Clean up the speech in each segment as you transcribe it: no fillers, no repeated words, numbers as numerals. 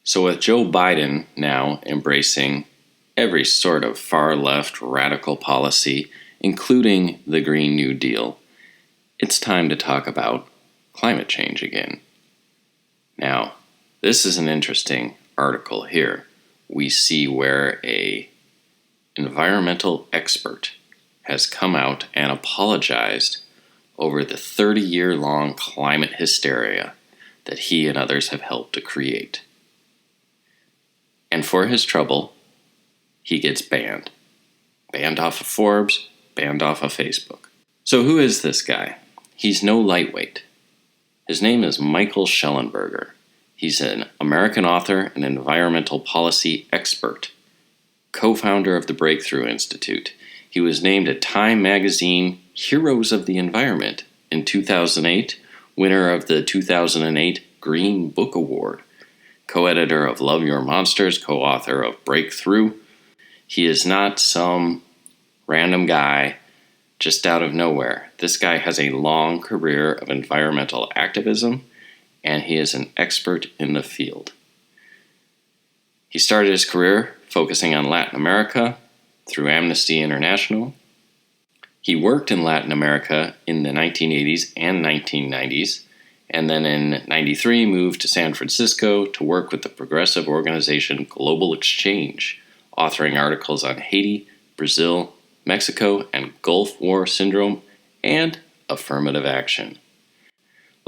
So with Joe Biden now embracing every sort of far-left radical policy, including the Green New Deal, it's time to talk about climate change again. Now, this is an interesting article here. We see where an environmental expert has come out and apologized over the 30-year-long climate hysteria that he and others have helped to create. And for his trouble, he gets banned. Banned off of Forbes, banned off of Facebook. So who is this guy? He's no lightweight. His name is Michael Shellenberger. He's an American author and environmental policy expert, co-founder of the Breakthrough Institute. He was named a Time magazine Heroes of the Environment in 2008, winner of the 2008 Green Book Award, co-editor of Love Your Monsters, co-author of Breakthrough. He is not some random guy just out of nowhere. This guy has a long career of environmental activism, and he is an expert in the field. He started his career focusing on Latin America through Amnesty International. He worked in Latin America in the 1980s and 1990s, and then in 1993 moved to San Francisco to work with the progressive organization Global Exchange, authoring articles on Haiti, Brazil, Mexico, and Gulf War syndrome, and affirmative action.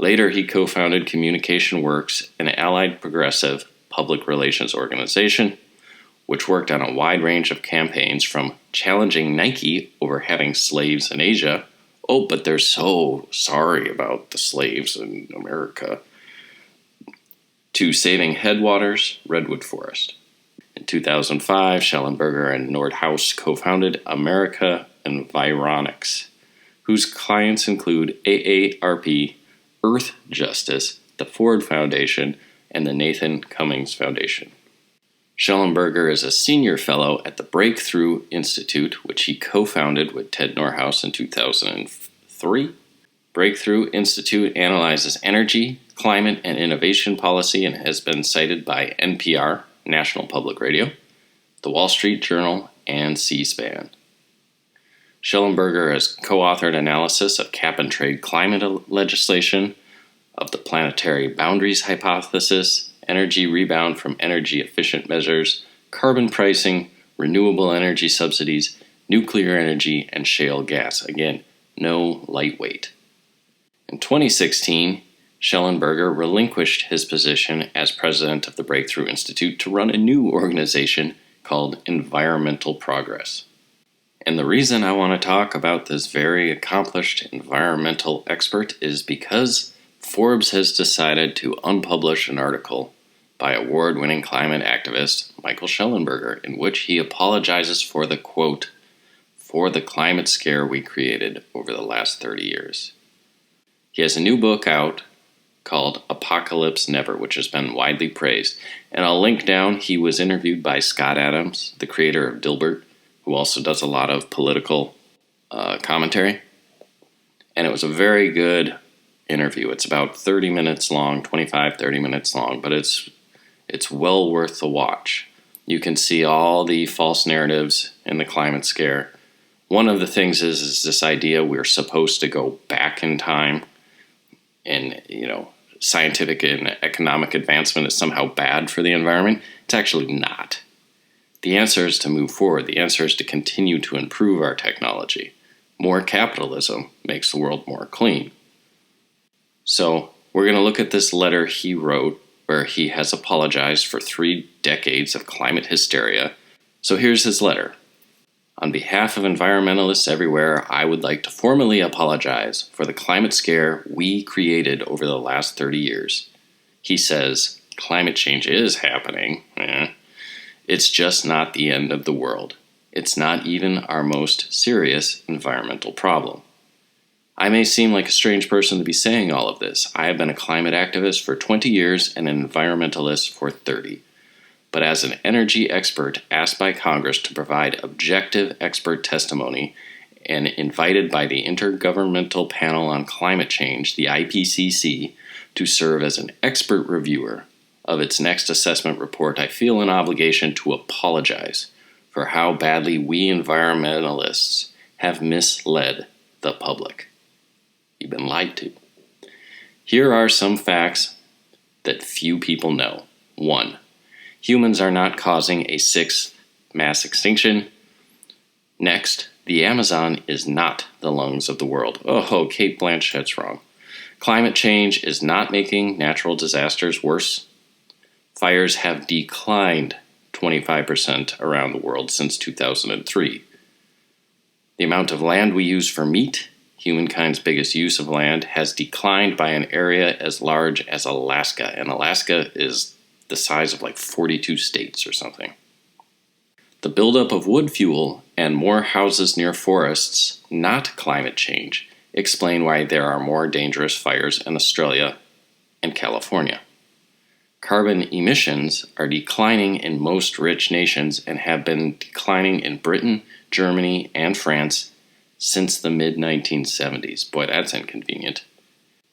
Later, he co-founded Communication Works, an allied progressive public relations organization, which worked on a wide range of campaigns from challenging Nike over having slaves in Asia. Oh, but they're so sorry about the slaves in America. To saving Headwaters, Redwood Forest. In 2005, Shellenberger and Nordhaus co-founded America Environics, whose clients include AARP, Earth Justice, the Ford Foundation, and the Nathan Cummings Foundation. Shellenberger is a senior fellow at the Breakthrough Institute, which he co-founded with Ted Nordhaus in 2003. Breakthrough Institute analyzes energy, climate, and innovation policy and has been cited by NPR, National Public Radio, The Wall Street Journal, and C-SPAN. Shellenberger has co-authored analysis of cap-and-trade climate legislation, of the planetary boundaries hypothesis, energy rebound from energy-efficient measures, carbon pricing, renewable energy subsidies, nuclear energy, and shale gas. Again, no lightweight. In 2016, Shellenberger relinquished his position as president of the Breakthrough Institute to run a new organization called Environmental Progress. And the reason I want to talk about this very accomplished environmental expert is because Forbes has decided to unpublish an article by award-winning climate activist Michael Shellenberger in which he apologizes for the, quote, for the climate scare we created over the last 30 years. He has a new book out called Apocalypse Never, which has been widely praised. And I'll link down, he was interviewed by Scott Adams, the creator of Dilbert, who also does a lot of political commentary. And it was a very good interview. It's about 30 minutes long, 30 minutes long, but it's well worth the watch. You can see all the false narratives in the climate scare. One of the things is this idea we're supposed to go back in time, and scientific and economic advancement is somehow bad for the environment. It's actually not. The answer is to move forward. The answer is to continue to improve our technology. More capitalism makes the world more clean. So we're going to look at this letter he wrote where he has apologized for 3 decades of climate hysteria. So here's his letter. On behalf of environmentalists everywhere, I would like to formally apologize for the climate scare we created over the last 30 years. He says, climate change is happening. It's just not the end of the world. It's not even our most serious environmental problem. I may seem like a strange person to be saying all of this. I have been a climate activist for 20 years and an environmentalist for 30. But as an energy expert asked by Congress to provide objective expert testimony and invited by the Intergovernmental Panel on Climate Change, the IPCC, to serve as an expert reviewer of its next assessment report, I feel an obligation to apologize for how badly we environmentalists have misled the public. You've been lied to. Here are some facts that few people know. 1. Humans are not causing a sixth mass extinction. Next, the Amazon is not the lungs of the world. Oh, Kate Blanchett's wrong. Climate change is not making natural disasters worse. Fires have declined 25% around the world since 2003. The amount of land we use for meat, humankind's biggest use of land, has declined by an area as large as Alaska, and Alaska is the size of like 42 states or something. The buildup of wood fuel and more houses near forests, not climate change, explain why there are more dangerous fires in Australia and California. Carbon emissions are declining in most rich nations and have been declining in Britain, Germany, and France since the mid-1970s. Boy, that's inconvenient.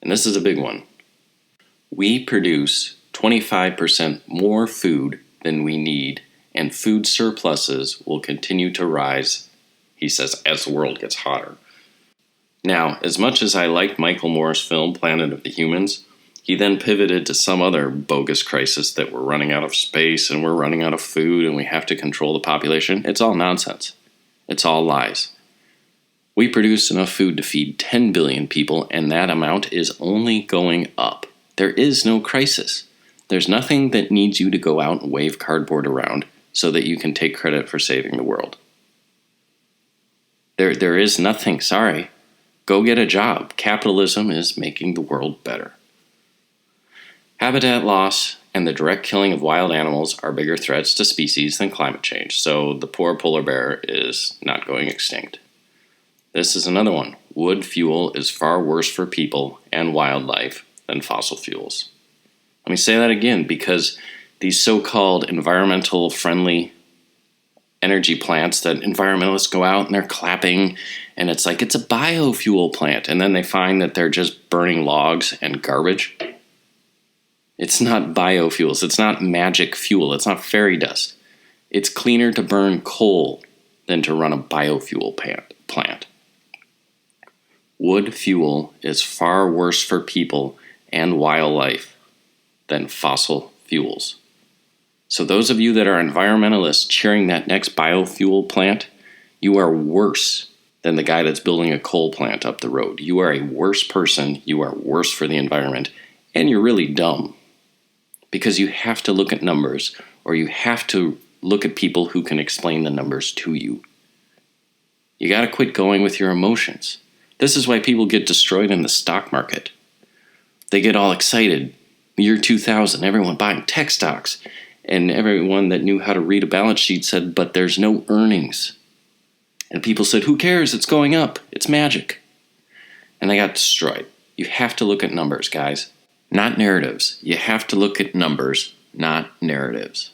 And this is a big one. We produce 25% more food than we need, and food surpluses will continue to rise, he says, as the world gets hotter. Now, as much as I liked Michael Moore's film Planet of the Humans, he then pivoted to some other bogus crisis that we're running out of space and we're running out of food and we have to control the population. It's all nonsense. It's all lies. We produce enough food to feed 10 billion people, and that amount is only going up. There is no crisis. There's nothing that needs you to go out and wave cardboard around so that you can take credit for saving the world. There is nothing, sorry. Go get a job. Capitalism is making the world better. Habitat loss and the direct killing of wild animals are bigger threats to species than climate change, so the poor polar bear is not going extinct. This is another one. Wood fuel is far worse for people and wildlife than fossil fuels. Let me say that again, because these so-called environmental friendly energy plants that environmentalists go out and they're clapping and it's like it's a biofuel plant, and then they find that they're just burning logs and garbage. It's not biofuels. It's not magic fuel. It's not fairy dust. It's cleaner to burn coal than to run a biofuel plant. Wood fuel is far worse for people and wildlife than fossil fuels. So those of you that are environmentalists cheering that next biofuel plant, you are worse than the guy that's building a coal plant up the road. You are a worse person, you are worse for the environment, and you're really dumb. Because you have to look at numbers, or you have to look at people who can explain the numbers to you. You gotta quit going with your emotions. This is why people get destroyed in the stock market. They get all excited. Year 2000, everyone buying tech stocks. And everyone that knew how to read a balance sheet said, but there's no earnings. And people said, who cares? It's going up. It's magic. And they got destroyed. You have to look at numbers, guys. Not narratives. You have to look at numbers, not narratives.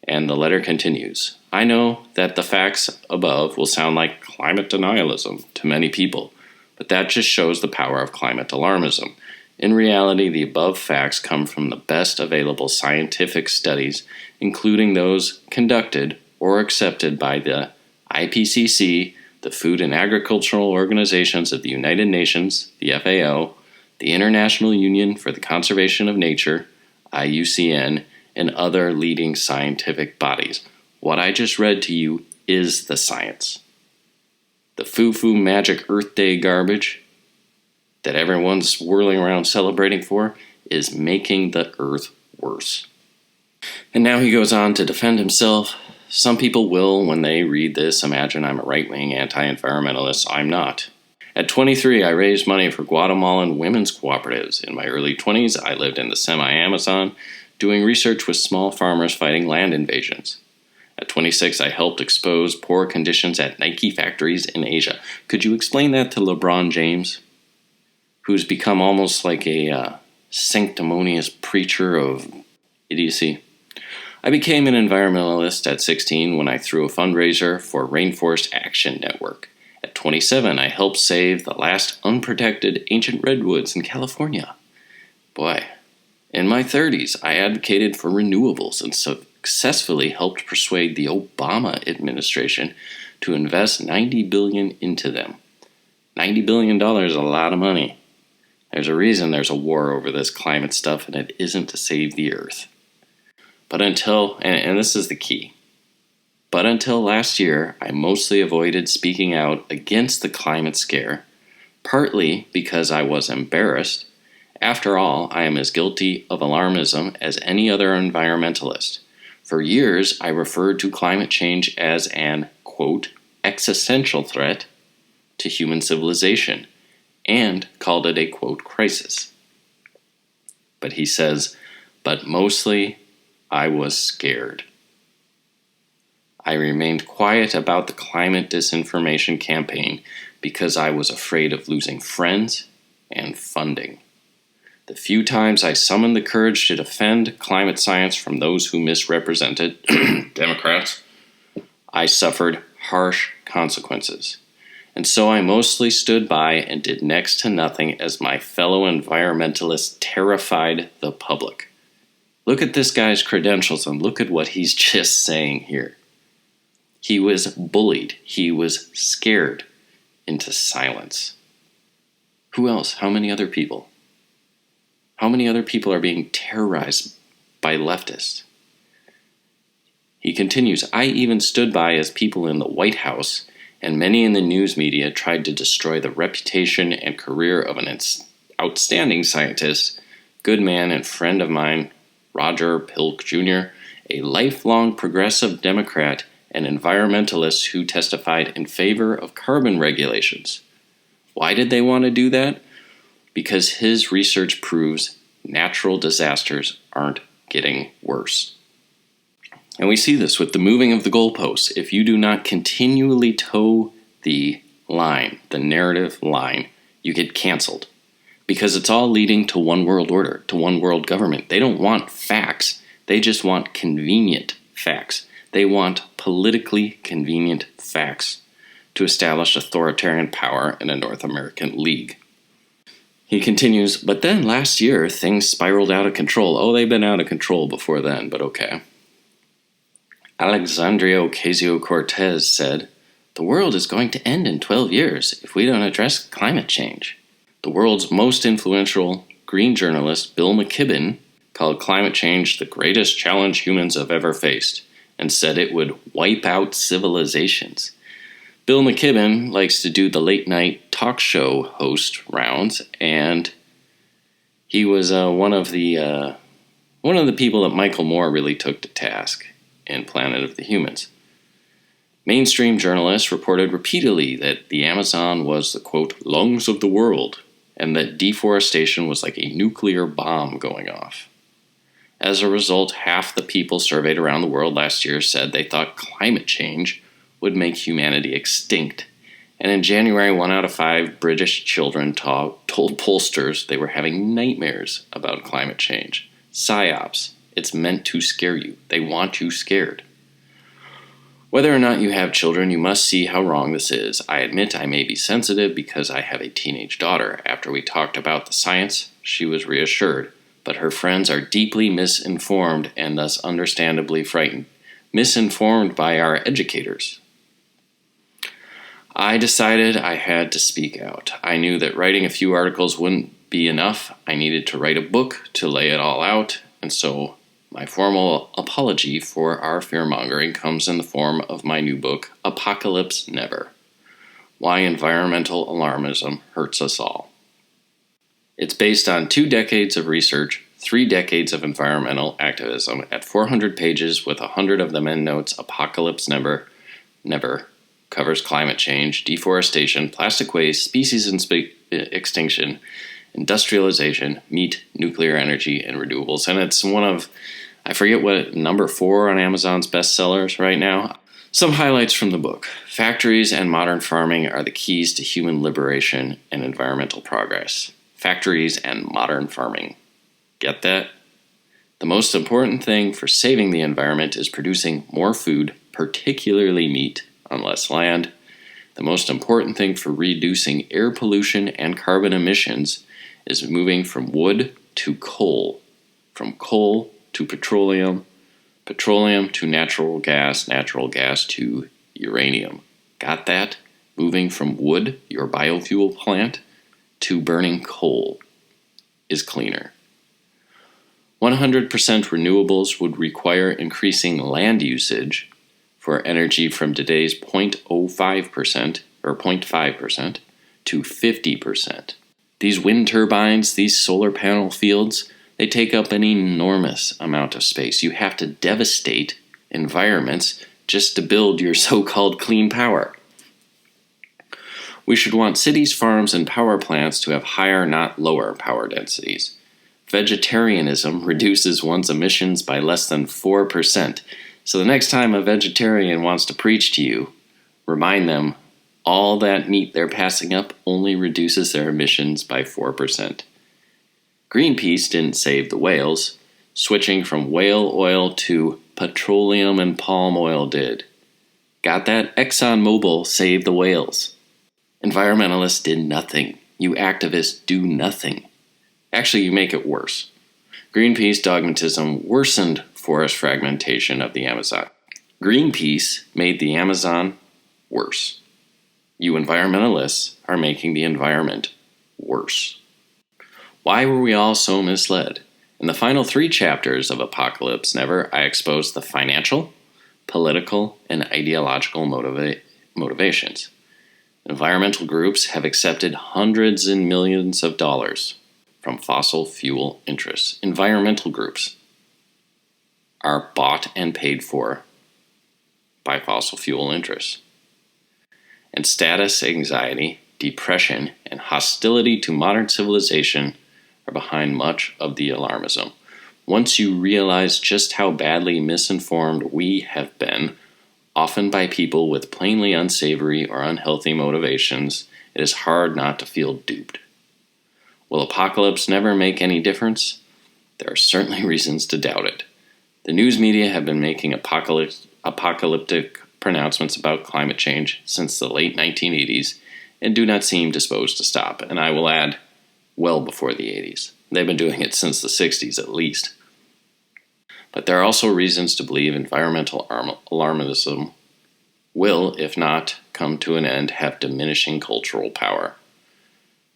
And the letter continues. I know that the facts above will sound like climate denialism to many people, but that just shows the power of climate alarmism. In reality, the above facts come from the best available scientific studies, including those conducted or accepted by the IPCC, the Food and Agricultural Organizations of the United Nations, the FAO, the International Union for the Conservation of Nature, IUCN, and other leading scientific bodies. What I just read to you is the science. The foo-foo magic Earth Day garbage that everyone's swirling around celebrating for is making the earth worse. And now he goes on to defend himself. Some people will, when they read this, imagine I'm a right-wing anti-environmentalist. I'm not. At 23, I raised money for Guatemalan women's cooperatives. In my early 20s, I lived in the semi-Amazon, doing research with small farmers fighting land invasions. At 26, I helped expose poor conditions at Nike factories in Asia. Could you explain that to LeBron James, who's become almost like a sanctimonious preacher of idiocy? I became an environmentalist at 16 when I threw a fundraiser for Rainforest Action Network. At 27, I helped save the last unprotected ancient redwoods in California. Boy, In my 30s, I advocated for renewables and successfully helped persuade the Obama administration to invest $90 billion into them. $90 billion is a lot of money. There's a reason there's a war over this climate stuff, and it isn't to save the earth. But until, and this is the key, but until last year, I mostly avoided speaking out against the climate scare, partly because I was embarrassed. After all, I am as guilty of alarmism as any other environmentalist. For years, I referred to climate change as an, quote, existential threat to human civilization, and called it a, quote, crisis. But he says, but mostly I was scared. I remained quiet about the climate disinformation campaign because I was afraid of losing friends and funding. The few times I summoned the courage to defend climate science from those who misrepresented Democrats, I suffered harsh consequences. And so I mostly stood by and did next to nothing as my fellow environmentalists terrified the public. Look at this guy's credentials and look at what he's just saying here. He was bullied. He was scared into silence. Who else? How many other people? How many other people are being terrorized by leftists? He continues, I even stood by as people in the White House and many in the news media tried to destroy the reputation and career of an outstanding scientist, good man and friend of mine, Roger Pilk Jr., a lifelong progressive Democrat and environmentalist who testified in favor of carbon regulations. Why did they want to do that? Because his research proves natural disasters aren't getting worse. And we see this with the moving of the goalposts. If you do not continually toe the line, the narrative line, you get canceled. Because it's all leading to one world order, to one world government. They don't want facts. They just want convenient facts. They want politically convenient facts to establish authoritarian power in a North American league. He continues, but then last year, things spiraled out of control. Oh, they've been out of control before then, but okay. Alexandria Ocasio-Cortez said, the world is going to end in 12 years if we don't address climate change. The world's most influential green journalist, Bill McKibben, called climate change the greatest challenge humans have ever faced, and said it would wipe out civilizations. Bill McKibben likes to do the late-night talk show host rounds, and he was one of the people that Michael Moore really took to task in Planet of the Humans. Mainstream journalists reported repeatedly that the Amazon was the, quote, lungs of the world, and that deforestation was like a nuclear bomb going off. As a result, half the people surveyed around the world last year said they thought climate change would make humanity extinct. And in January, 1 out of 5 British children told pollsters they were having nightmares about climate change. PSYOPs. It's meant to scare you. They want you scared. Whether or not you have children, you must see how wrong this is. I admit I may be sensitive because I have a teenage daughter. After we talked about the science, she was reassured. But her friends are deeply misinformed and thus understandably frightened. Misinformed by our educators. I decided I had to speak out. I knew that writing a few articles wouldn't be enough. I needed to write a book to lay it all out, and so my formal apology for our fear-mongering comes in the form of my new book, Apocalypse Never: Why Environmental Alarmism Hurts Us All. It's based on 2 decades of research, 3 decades of environmental activism. At 400 pages with 100 of them endnotes, Apocalypse Never covers climate change, deforestation, plastic waste, species extinction, industrialization, meat, nuclear energy, and renewables. And it's one of, I forget what, number 4 on Amazon's bestsellers right now. Some highlights from the book. Factories and modern farming are the keys to human liberation and environmental progress. Factories and modern farming. Get that? The most important thing for saving the environment is producing more food, particularly meat, on less land. The most important thing for reducing air pollution and carbon emissions is moving from wood to coal. from coal to petroleum, petroleum to natural gas to uranium. Got that? Moving from wood, your biofuel plant, to burning coal is cleaner. 100% renewables would require increasing land usage for energy from today's 0.05% or 0.5% to 50%. These wind turbines, these solar panel fields, they take up an enormous amount of space. You have to devastate environments just to build your so-called clean power. We should want cities, farms, and power plants to have higher, not lower, power densities. Vegetarianism reduces one's emissions by less than 4%. So the next time a vegetarian wants to preach to you, remind them all that meat they're passing up only reduces their emissions by 4%. Greenpeace didn't save the whales. Switching from whale oil to petroleum and palm oil did. Got that? ExxonMobil saved the whales. Environmentalists did nothing. You activists do nothing. Actually, you make it worse. Greenpeace dogmatism worsened forest fragmentation of the Amazon. Greenpeace made the Amazon worse. You environmentalists are making the environment worse. Why were we all so misled? In the final 3 chapters of Apocalypse Never, I exposed the financial, political, and ideological motivations. Environmental groups have accepted hundreds and millions of dollars from fossil fuel interests. Environmental groups are bought and paid for by fossil fuel interests. And status anxiety, depression, and hostility to modern civilization are behind much of the alarmism. Once you realize just how badly misinformed we have been, often by people with plainly unsavory or unhealthy motivations, it is hard not to feel duped. Will Apocalypse Never make any difference? There are certainly reasons to doubt it. The news media have been making apocalyptic pronouncements about climate change since the late 1980s and do not seem disposed to stop, and I will add, well before the 80s. They've been doing it since the 60s at least. But there are also reasons to believe environmental alarmism will, if not come to an end, have diminishing cultural power.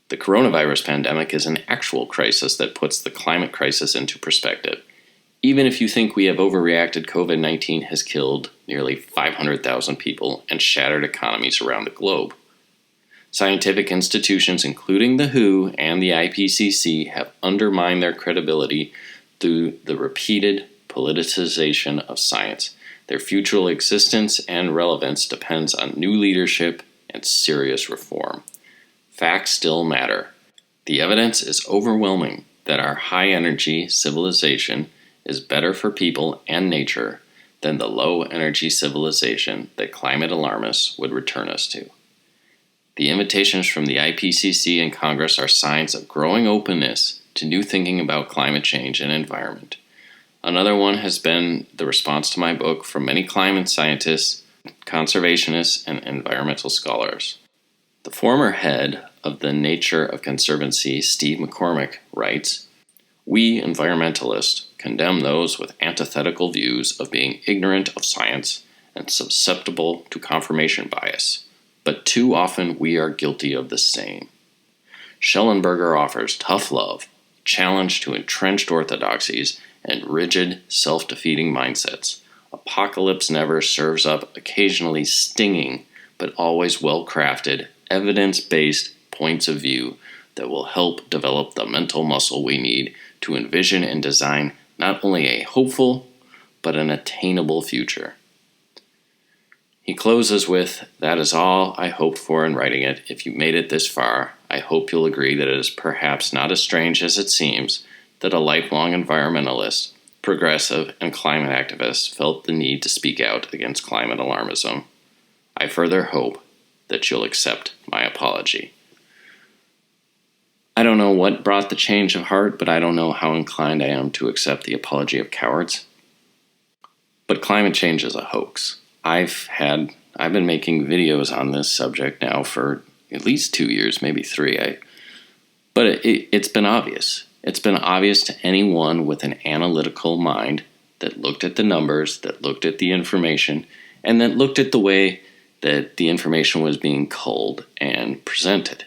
The coronavirus pandemic is an actual crisis that puts the climate crisis into perspective. Even if you think we have overreacted, COVID-19 has killed nearly 500,000 people and shattered economies around the globe. Scientific institutions, including the WHO and the IPCC, have undermined their credibility through the repeated politicization of science. Their future existence and relevance depends on new leadership and serious reform. Facts still matter. The evidence is overwhelming that our high-energy civilization is better for people and nature than the low-energy civilization that climate alarmists would return us to. The invitations from the IPCC and Congress are signs of growing openness to new thinking about climate change and environment. Another one has been the response to my book from many climate scientists, conservationists, and environmental scholars. The former head of the Nature of Conservancy, Steve McCormick, writes, "We environmentalists condemn those with antithetical views of being ignorant of science and susceptible to confirmation bias. But too often we are guilty of the same." Schellenberger offers tough love, challenge to entrenched orthodoxies, and rigid, self-defeating mindsets. Apocalypse Never serves up occasionally stinging, but always well-crafted, evidence-based points of view that will help develop the mental muscle we need to envision and design not only a hopeful, but an attainable future. He closes with, "That is all I hoped for in writing it. If you made it this far, I hope you'll agree that it is perhaps not as strange as it seems that a lifelong environmentalist, progressive, and climate activist felt the need to speak out against climate alarmism. I further hope that you'll accept my apology." I don't know what brought the change of heart, but I don't know how inclined I am to accept the apology of cowards. But climate change is a hoax. I've been making videos on this subject now for at least 2 years, maybe 3. But it's been obvious. It's been obvious to anyone with an analytical mind that looked at the numbers, that looked at the information, and that looked at the way that the information was being culled and presented.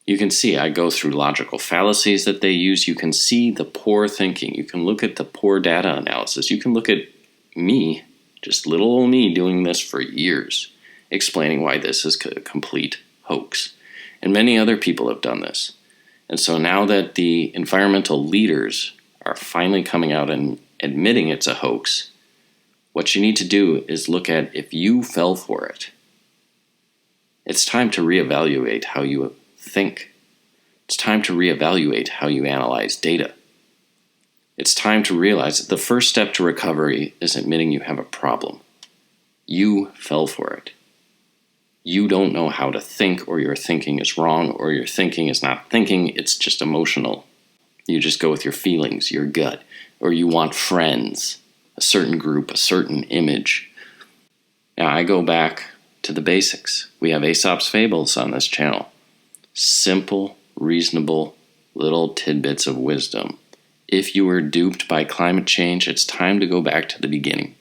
You can see I go through logical fallacies that they use. You can see the poor thinking. You can look at the poor data analysis. You can look at me, just little old me, doing this for years, explaining why this is a complete hoax. And many other people have done this. And so now that the environmental leaders are finally coming out and admitting it's a hoax, what you need to do is look at if you fell for it. It's time to reevaluate how you think. It's time to reevaluate how you analyze data. It's time to realize that the first step to recovery is admitting you have a problem. You fell for it. You don't know how to think, or your thinking is wrong, or your thinking is not thinking, it's just emotional. You just go with your feelings, your gut, or you want friends, a certain group, a certain image. Now, I go back to the basics. We have Aesop's Fables on this channel. Simple, reasonable, little tidbits of wisdom. If you were duped by climate change, it's time to go back to the beginning.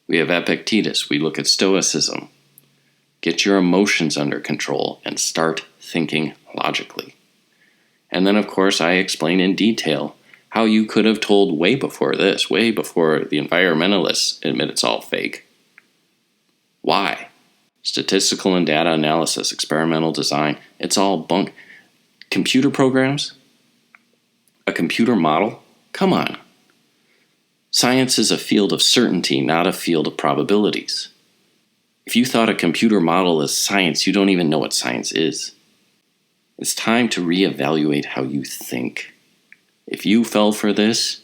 We have Epictetus. We look at Stoicism. Get your emotions under control and start thinking logically. And then, of course, I explain in detail how you could have told way before this, way before the environmentalists admit it's all fake. Why? Statistical and data analysis, experimental design, it's all bunk. Computer programs? A computer model? Come on. Science is a field of certainty, not a field of probabilities. If you thought a computer model is science, you don't even know what science is. It's time to reevaluate how you think. If you fell for this,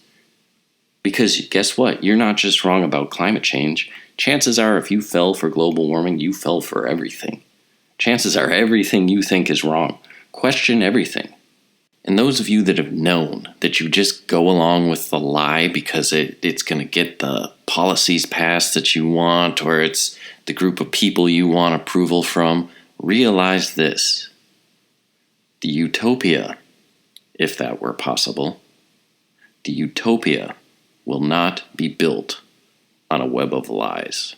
because guess what? You're not just wrong about climate change. Chances are if you fell for global warming, you fell for everything. Chances are everything you think is wrong. Question everything. And those of you that have known that you just go along with the lie because it's going to get the policies passed that you want, or it's the group of people you want approval from, realize this. The utopia, if that were possible, the utopia will not be built on a web of lies.